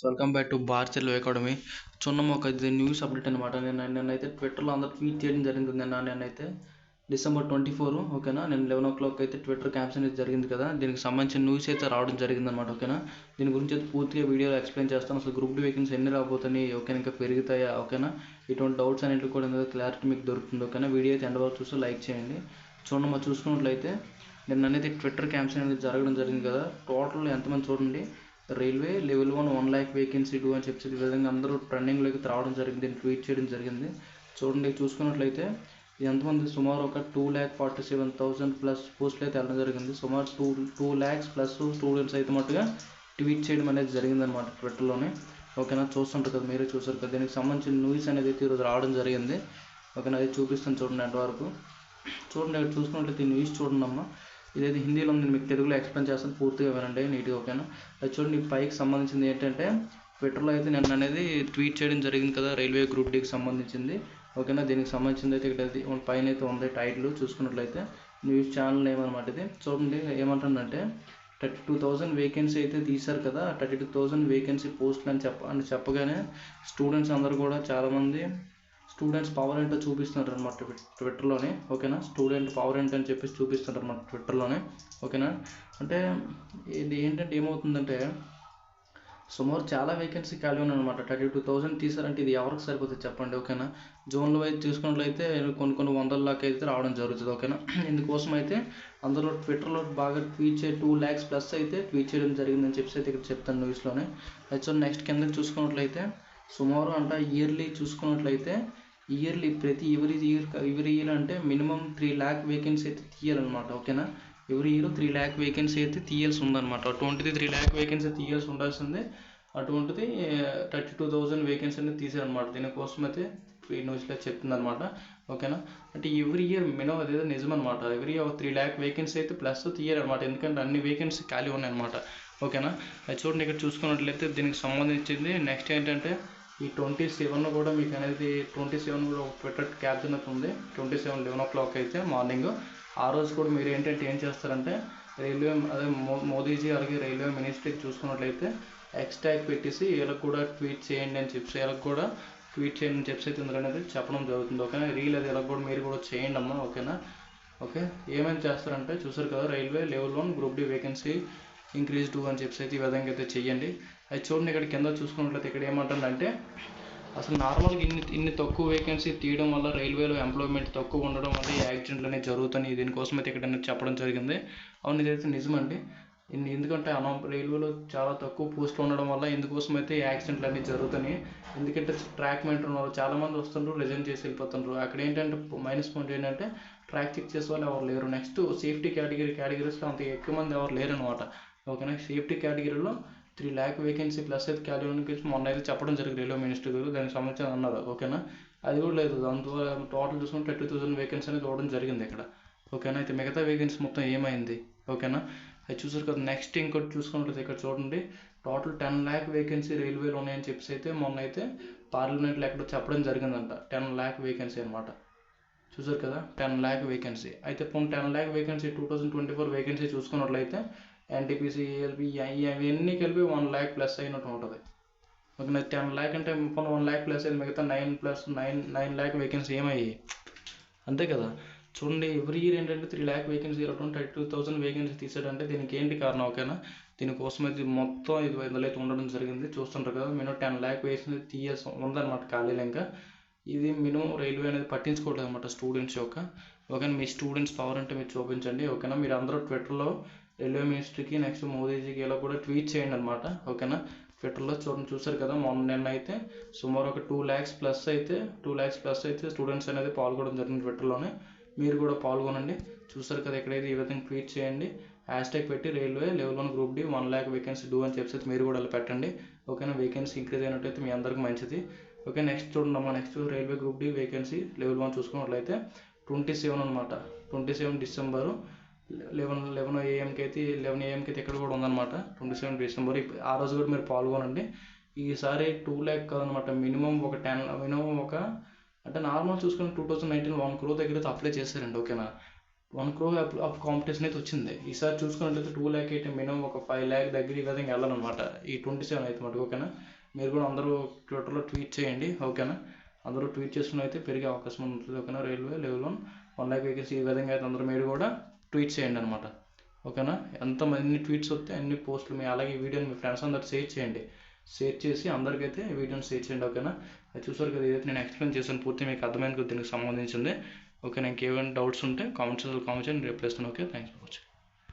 Welcome back to Barchel academy. చూడడం ఒక ఇది న్యూస్ అప్డేట్ అనమాట. నేనైతే ట్విట్టర్లో అందరూ ట్వీట్ చేయడం జరిగింది. నేనైతే December 24 ఓకేనా, నేను 11 o'clock అయితే ట్విట్టర్ క్యాప్షన్ అయితే జరిగింది కదా, దీనికి సంబంధించిన న్యూస్ అయితే రావడం జరిగింది అనమాట. ఓకేనా, దీని గురించి అయితే పూర్తిగా వీడియోలో ఎక్స్ప్లెయిన్ చేస్తాను. అసలు గ్రూప్ డి వేకెన్సీ ఎన్ని రాబోతున్నాయి, ఓకేనా, ఇంకా పెరుగుతాయా, ఓకేనా, ఇటువంటి డౌట్స్ అనేవి కూడా క్లారిటీ మీకు దొరుకుతుంది. ఓకేనా, వీడియో అయితే ఎండ్ వరకు చూసి లైక్ చేయండి. చూడండి, చూసుకున్నట్లయితే నిన్న అనేది ట్విట్టర్ క్యాప్షన్ అనేది జరగడం జరిగింది కదా. టోటల్ ఎంతమంది చూడండి, రైల్వే లెవెల్ 1 lakh వేకెన్సీ 2 అని చెప్పి ఈ విధంగా అందరూ ట్రెండింగ్లోకి రావడం జరిగింది, దీన్ని ట్వీట్ చేయడం జరిగింది. చూడండి, చూసుకున్నట్లయితే ఎంతమంది సుమారు ఒక 2,47,000 ప్లస్ పోస్టులు అయితే వెళ్ళడం జరిగింది. సుమారు 2 lakhs ప్లస్ స్టూడెంట్స్ అయితే మట్టుగా ట్వీట్ చేయడం అనేది జరిగిందనమాట ట్విట్టర్లోనే. ఓకేనా, చూస్తుంటారు కదా, మీరే చూసారు కదా. దీనికి సంబంధించిన న్యూస్ అనేది అయితే ఈరోజు రావడం జరిగింది. ఓకేనా, అది చూపిస్తాను చూడండి నెట్వర్క్. చూడండి, ఇక్కడ చూసుకున్నట్లయితే ఈ న్యూస్ చూడండి అమ్మా. ఇదైతే హిందీలో ఉంది, మీకు తెలుగులో ఎక్స్ప్లెయిన్ చేస్తాను, పూర్తిగా వినండి నీట్గా. ఓకేనా, అది చూడండి. పైకి సంబంధించింది ఏంటంటే ట్విట్టర్లో అయితే నిన్న అనేది ట్వీట్ చేయడం జరిగింది కదా, రైల్వే గ్రూప్ డీకి సంబంధించింది. ఓకేనా, దీనికి సంబంధించింది అయితే ఇక్కడ పైన అయితే ఉంది టైటిల్. చూసుకున్నట్లయితే న్యూస్ ఛానల్ నేమ్ అనమాట ఇది. చూడండి ఏమంటుందంటే 32,000 వేకెన్సీ అయితే తీశారు కదా, 32,000 వేకెన్సీ పోస్టులు అని చెప్పగానే స్టూడెంట్స్ అందరూ కూడా చాలామంది స్టూడెంట్స్ పవర్ ఏంటో చూపిస్తున్నారు అనమాట ట్విట్టర్లోనే. ఓకేనా, స్టూడెంట్ పవర్ ఏంటని చెప్పేసి చూపిస్తున్నారు అనమాట ట్విట్టర్లోనే. ఓకేనా, అంటే ఇది ఏంటంటే ఏమవుతుందంటే సుమారు చాలా వేకెన్సీ ఖాళీ ఉన్నాయన్నమాట. 32,000 తీసారంటే ఇది ఎవరికి సరిపోతుంది చెప్పండి. ఓకేనా, జోన్ల వైజ్ చూసుకున్నట్లయితే కొన్ని వందల లాక్ అయితే రావడం జరుగుతుంది. ఓకేనా, ఇందుకోసం అయితే అందులో ట్విట్టర్లో బాగా ట్వీట్ 2 lakhs ప్లస్ అయితే ట్వీట్ చేయడం జరిగిందని చెప్పేసి అయితే ఇక్కడ చెప్తాను న్యూస్లోనే. అయితే నెక్స్ట్ కింద చూసుకున్నట్లయితే సుమారు ఇయర్లీ చూసుకున్నట్లయితే ప్రతి ఎవరి ఇయర్ అంటే మినిమం 3 lakh వేకెన్సీ అయితే తీయాలన్నమాట. ఓకేనా, ఎవరి ఇయర్ 3 lakh వేకెన్సీ అయితే తీయాల్సి ఉందన్నమాట. అటువంటిది 3 lakh వేకెన్సీ తీయాల్సి ఉండాల్సిందే. అటువంటిది 32,000 వేకెన్సీ అనేది తీసారనమాట. దీనికోసం అయితే ఈ న్యూస్లో చెప్తుంది అనమాట. ఓకేనా, అంటే ఎవ్రీ ఇయర్ మినిమం అదేదో నిజమనమాట. ఎవ్రీ ఇయర్ 3 lakh వేకెన్సీ అయితే ప్లస్ తీయాలన్నమాట, ఎందుకంటే అన్ని వేకెన్సీ ఖాళీ ఉన్నాయన్నమాట. ఓకేనా, అది చూడండి, ఇక్కడ చూసుకున్నట్లయితే దీనికి సంబంధించింది నెక్స్ట్ ఏంటంటే ఈ 27 కూడా మీకు అనేది 27 కూడా ఒక ట్విట్టర్ క్యాప్షన్ అయితే ఉంది. 27 11 o'clock అయితే మార్నింగ్. ఆ రోజు కూడా మీరు ఏంటంటే ఏం చేస్తారంటే రైల్వే అదే మోదీజీ అలాగే రైల్వే మినిస్ట్రీకి చూసుకున్నట్లయితే ఎక్స్ట్రాక్ పెట్టేసి వీళ్ళకి కూడా ట్వీట్ చేయండి అని చెప్పి వీళ్ళకి కూడా ట్వీట్ చేయండి అని చెప్పి అయితే ఇందులో అనేది చెప్పడం జరుగుతుంది. ఓకేనా, రీల్ అది వీళ్ళకి కూడా మీరు కూడా చేయండి అమ్మా. ఓకేనా, ఓకే, ఏమేమి చేస్తారంటే చూసారు కదా, railway level 1 group D vacancy increase 2 అని చెప్పి అయితే ఈ విధంగా అయితే చెయ్యండి. అది చూడండి, ఇక్కడ కింద చూసుకున్నట్లయితే ఇక్కడ ఏమంటుందంటే అసలు నార్మల్గా ఇన్ని తక్కువ వేకెన్సీ తీయడం వల్ల రైల్వేలో ఎంప్లాయ్మెంట్ తక్కువ ఉండడం వల్ల ఈ యాక్సిడెంట్లు అనేవి జరుగుతాయి. దీనికోసం అయితే ఇక్కడ చెప్పడం జరిగింది. అవును, ఇదైతే నిజమండి. ఎందుకంటే రైల్వేలో చాలా తక్కువ పోస్టులు ఉండడం వల్ల ఇందుకోసం అయితే యాక్సిడెంట్లు అన్నీ జరుగుతున్నాయి. ఎందుకంటే ట్రాక్ మెయింటైన్ వాళ్ళు చాలామంది వస్తుంటారు, రిజైన్ చేసి వెళ్ళిపోతుంటారు. అక్కడ ఏంటంటే మైనస్ పాయింట్ ఏంటంటే ట్రాక్ చెక్ చేసే వాళ్ళు ఎవరు లేరు. నెక్స్ట్ సేఫ్టీ కేటగిరీస్లో అంత ఎక్కువ మంది ఎవరు లేరు అనమాట. ఓకేనా, సేఫ్టీ కేటగిరీలో 3 lakh వేకెన్సీ ప్లస్ అయితే ఖాళీ గురించి మొన్న అయితే చెప్పడం జరిగింది రైల్వే మినిస్టర్ గారు, దానికి సంబంధించి అన్నారు. ఓకేనా, అది కూడా లేదు. దాంతో టోటల్ చూసుకుంటే 30,000 వేకెన్సీ అనేది ఇవ్వడం జరిగింది ఇక్కడ. ఓకేనా, అయితే మిగతా వేకెన్సీ మొత్తం ఏమైంది. ఓకేనా, అది చూసారు కదా. నెక్స్ట్ ఇంకోటి చూసుకున్నట్లయితే ఇక్కడ చూడండి, టోటల్ 10 lakh వేకెన్సీ రైల్వేలో ఉన్నాయని చెప్పేసి అయితే మొన్న అయితే పార్లమెంట్లో ఎక్కడో చెప్పడం జరిగిందంట. 10 lakh వేకెన్సీ అనమాట. చూసారు కదా, 10 lakh వేకెన్సీ. అయితే 10 lakh వేకెన్సీ 2024 వేకెన్సీ చూసుకున్నట్లయితే ఎన్టీపీసీ ఏఎల్పీ ఇవన్నీ కలిపి 1 lakh ప్లస్ అయినట్టు ఉంటుంది. ఓకే, 10 lakh అంటే 1 lakh ప్లస్ అయింది, మిగతా 9 lakh వేకెన్సీ ఏమయ్యాయి అంతే కదా. చూడండి, ఎవ్రీ ఇయర్ ఏంటంటే 3 lakh వేకెన్సీ 32,000 వేకెన్సీ తీసాడంటే దీనికి ఏంటి కారణం. ఓకేనా, దీనికోసం అయితే మొత్తం ఇది ఇందులో అయితే ఉండడం జరిగింది. చూస్తుంటారు కదా, మినిమం 10 lakh వేకెన్సీ తీయాల్సి ఉందన్నమాట ఖాళీలు. ఇంకా ఇది మినిమం రైల్వే అనేది పట్టించుకోవట్లేదు అనమాట స్టూడెంట్స్ యొక్క. ఓకేనా, మీ స్టూడెంట్స్ పవర్ అంటే మీరు చూపించండి. ఓకేనా, మీరు అందరూ ట్విట్టర్లో రైల్వే మినిస్ట్రీకి నెక్స్ట్ మోదీజీకి ఇలా కూడా ట్వీట్ చేయండి అనమాట. ఓకేనా, ట్విట్టర్లో చూసారు కదా, నిన్న అయితే సుమారు ఒక 2 lakhs ప్లస్ అయితే స్టూడెంట్స్ అనేది పాల్గొనడం జరిగింది ట్విట్టర్లోనే. మీరు కూడా పాల్గొనండి. చూసారు కదా, ఎక్కడైతే ఈ విధంగా ట్వీట్ చేయండి, హ్యాష్ట్యాగ్ పెట్టి railway level 1 group D 1 lakh vacancy do అని చెప్పేసి మీరు కూడా అలా పెట్టండి. ఓకేనా, వేకెన్సీ ఇంక్రీజ్ అయినట్టయితే మీ అందరికి మంచిది. ఓకే, నెక్స్ట్ చూడండి అమ్మా. Next railway group D vacancy level 1 చూసుకున్నట్లయితే 27 అనమాట. 27 December 11 AM అయితే ఇక్కడ కూడా ఉందన్నమాట. 27 December ఆ రోజు కూడా మీరు పాల్గొనండి. ఈసారి 2 lakh కాదనమాట, మినిమం ఒక అంటే నార్మల్ చూసుకుని 2019 1 crore దగ్గర అయితే అప్లై చేశారండి. ఓకేనా, 1 crore ఆఫ్ కాంపిటీషన్ అయితే వచ్చింది. ఈసారి చూసుకున్నట్లయితే 2 lakh అయితే మినిమం ఒక 5 lakh దగ్గర ఈ విధంగా వెళ్ళాలన్నమాట ఈ 27 అయితే మటుకు. ఓకేనా, మీరు కూడా అందరూ ట్విట్టర్లో ట్వీట్ చేయండి. ఓకేనా, అందరూ ట్వీట్ చేసుకుని అయితే పెరిగే అవకాశం ఉంటుంది. ఓకేనా, రైల్వే లెవెల్ 1 lakh వేకెన్సీ ఈ విధంగా అయితే అందరూ మీరు కూడా ట్వీట్ చేయండి అనమాట. ఓకేనా, ఎంతమంది ట్వీట్స్ వస్తే అన్ని పోస్టులు మీ అలాగే ఈ వీడియోని మీ ఫ్రెండ్స్ అందరూ షేర్ చేయండి. షేర్ చేసి అందరికైతే వీడియోని షేర్ చేయండి. ఓకేనా, అది చూసారు కదా, ఏదైతే నేను ఎక్స్ప్లెయిన్ చేశాను పూర్తి మీకు అర్థమైంది దీనికి సంబంధించింది. ఓకే, నాకు ఏమైనా డౌట్స్ ఉంటే కామెంట్స్ కామెంట్ చేయండి, రిప్లై ఇస్తాను. Okay, thanks for watching.